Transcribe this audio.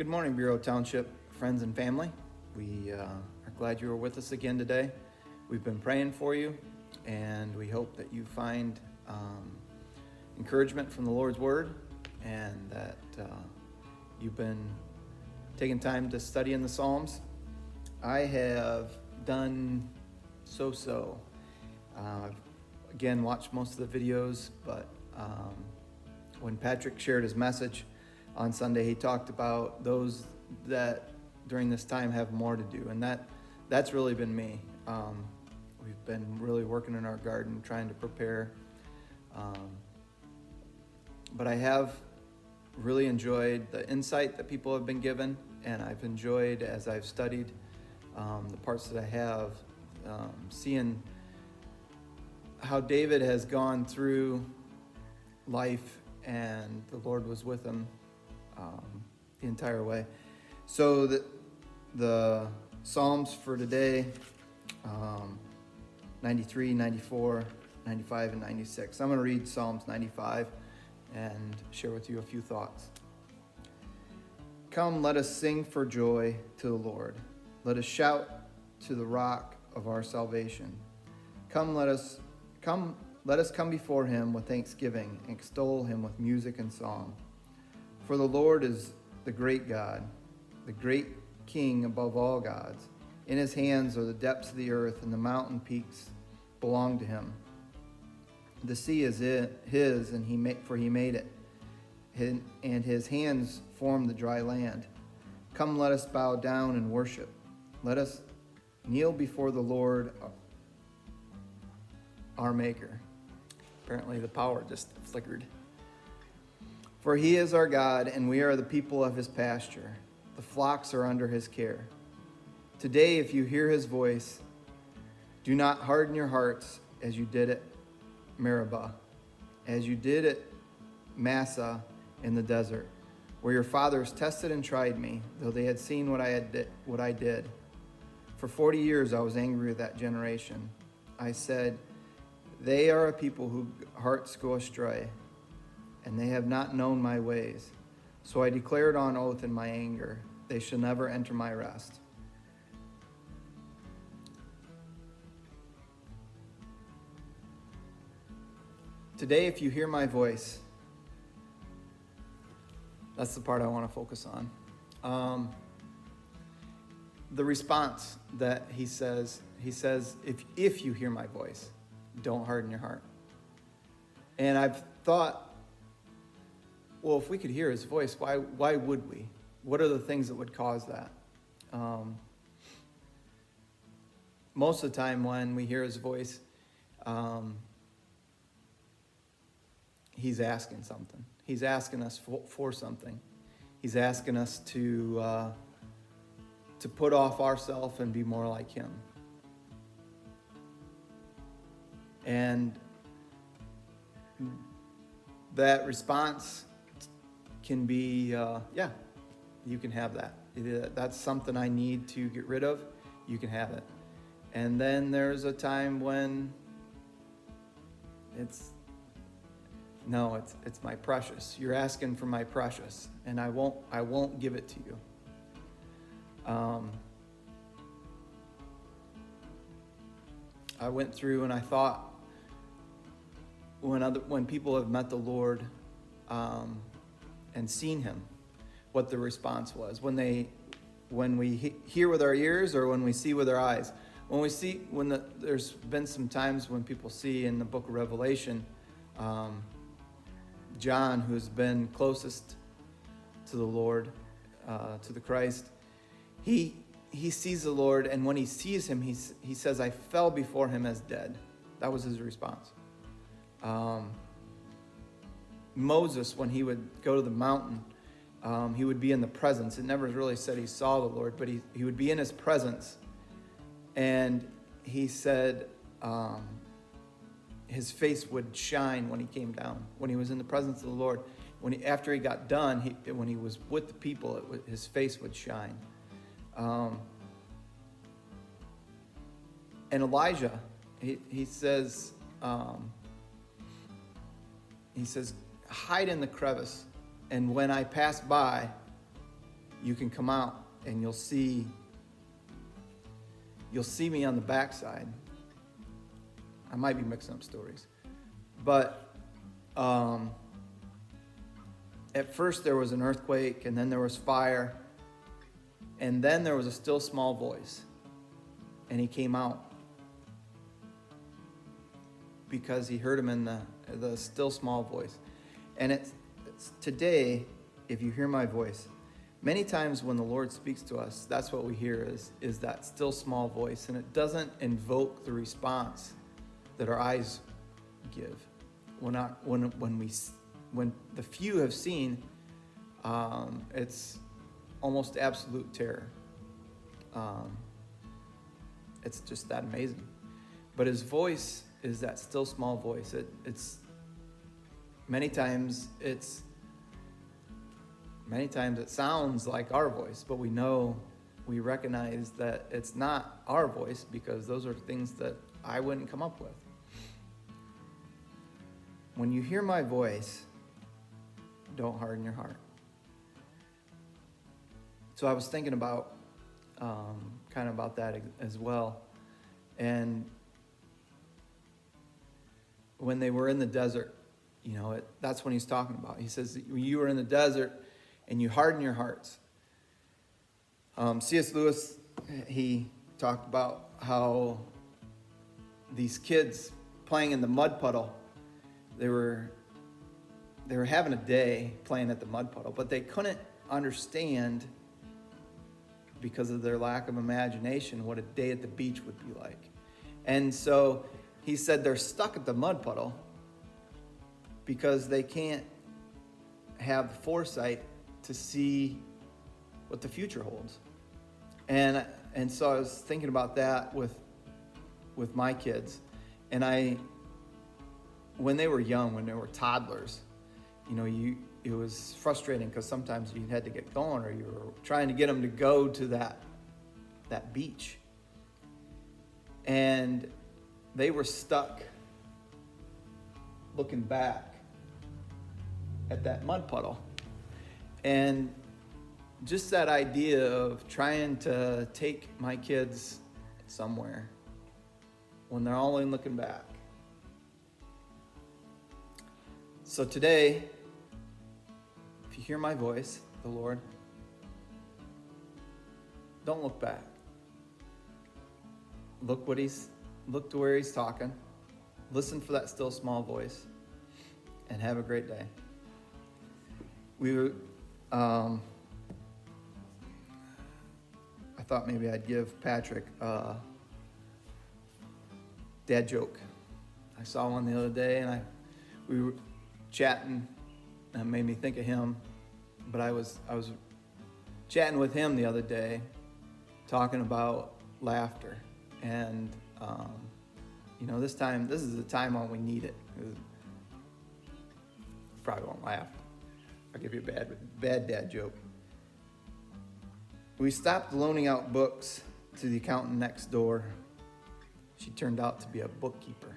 Good morning, Bureau Township friends and family. We are glad you are with us again today. We've been praying for you, and we hope that you find encouragement from the Lord's Word, and that you've been taking time to study in the Psalms. I have done so. I've again watched most of the videos, but when Patrick shared his message on Sunday, he talked about those that during this time have more to do, and that's really been me. We've been really working in our garden, trying to prepare. But I have really enjoyed the insight that people have been given, and I've enjoyed, as I've studied the parts that I have, seeing how David has gone through life and the Lord was with him the entire way. So the Psalms for today, 93, 94, 95, and 96. I'm going to read Psalms 95 and share with you a few thoughts. Come, let us sing for joy to the Lord. Let us shout to the rock of our salvation. Let us come before him with thanksgiving and extol him with music and song. For the Lord is the great God, the great King above all gods. In his hands are the depths of the earth, and the mountain peaks belong to him. The sea is his, and he made it, and his hands formed the dry land. Come, let us bow down and worship. Let us kneel before the Lord, our Maker. Apparently the power just flickered. For he is our God, and we are the people of his pasture. The flocks are under his care. Today, if you hear his voice, do not harden your hearts as you did at Meribah, as you did at Massah in the desert, where your fathers tested and tried me, though they had seen what I did. For 40 years I was angry with that generation. I said, they are a people whose hearts go astray, and they have not known my ways. So I declared on oath in my anger, they shall never enter my rest. Today, if you hear my voice, that's the part I want to focus on. The response that he says, if you hear my voice, don't harden your heart. And I've thought, well, if we could hear his voice, why would we? What are the things that would cause that? Most of the time when we hear his voice, he's asking something. He's asking us for something. He's asking us to put off ourselves and be more like him. And that response can be, you can have that. That's something I need to get rid of. You can have it. And then there's a time when it's my precious. You're asking for my precious, and I won't give it to you. I went through and I thought, when people have met the Lord and seen him, what the response was when we hear with our ears or when we see with our eyes. There's been some times when people see in the book of Revelation, John, who's been closest to the Lord, to the Christ, he sees the Lord, and when he sees him, he says, I fell before him as dead. That was his response. Moses, when he would go to the mountain, he would be in the presence. It never really said he saw the Lord, but he would be in his presence. And he said his face would shine when he came down, when he was in the presence of the Lord. After he got done, when he was with the people, his face would shine. And Elijah, he says, hide in the crevice, and when I pass by, you can come out and you'll see me on the backside. I might be mixing up stories. But at first there was an earthquake, and then there was fire, and then there was a still small voice. And he came out because he heard him in the still small voice. And it's today, if you hear my voice, many times when the Lord speaks to us, that's what we hear is that still small voice. And it doesn't invoke the response that our eyes give. When the few have seen, it's almost absolute terror. It's just that amazing. But his voice is that still small voice. It's many times it sounds like our voice, but we recognize that it's not our voice, because those are things that I wouldn't come up with. When you hear my voice, don't harden your heart. So I was thinking about kind of about that as well. And when they were in the desert, that's when he's talking about. He says, you were in the desert and you harden your hearts. C.S. Lewis, he talked about how these kids playing in the mud puddle, they were having a day playing at the mud puddle, but they couldn't understand, because of their lack of imagination, what a day at the beach would be like. And so he said they're stuck at the mud puddle because they can't have the foresight to see what the future holds. And so I was thinking about that with my kids. And when they were young, when they were toddlers, it was frustrating because sometimes you had to get going, or you were trying to get them to go to that beach. And they were stuck looking back at that mud puddle. And just that idea of trying to take my kids somewhere when they're only looking back. So today, if you hear my voice, the Lord, don't look back. Look to where he's talking. Listen for that still small voice, and have a great day. I thought maybe I'd give Patrick a dad joke. I saw one the other day, and we were chatting, and it made me think of him. But I was chatting with him the other day, talking about laughter, and this is the time when we need it. Probably won't laugh. I'll give you a bad dad joke. We stopped loaning out books to the accountant next door. She turned out to be a bookkeeper.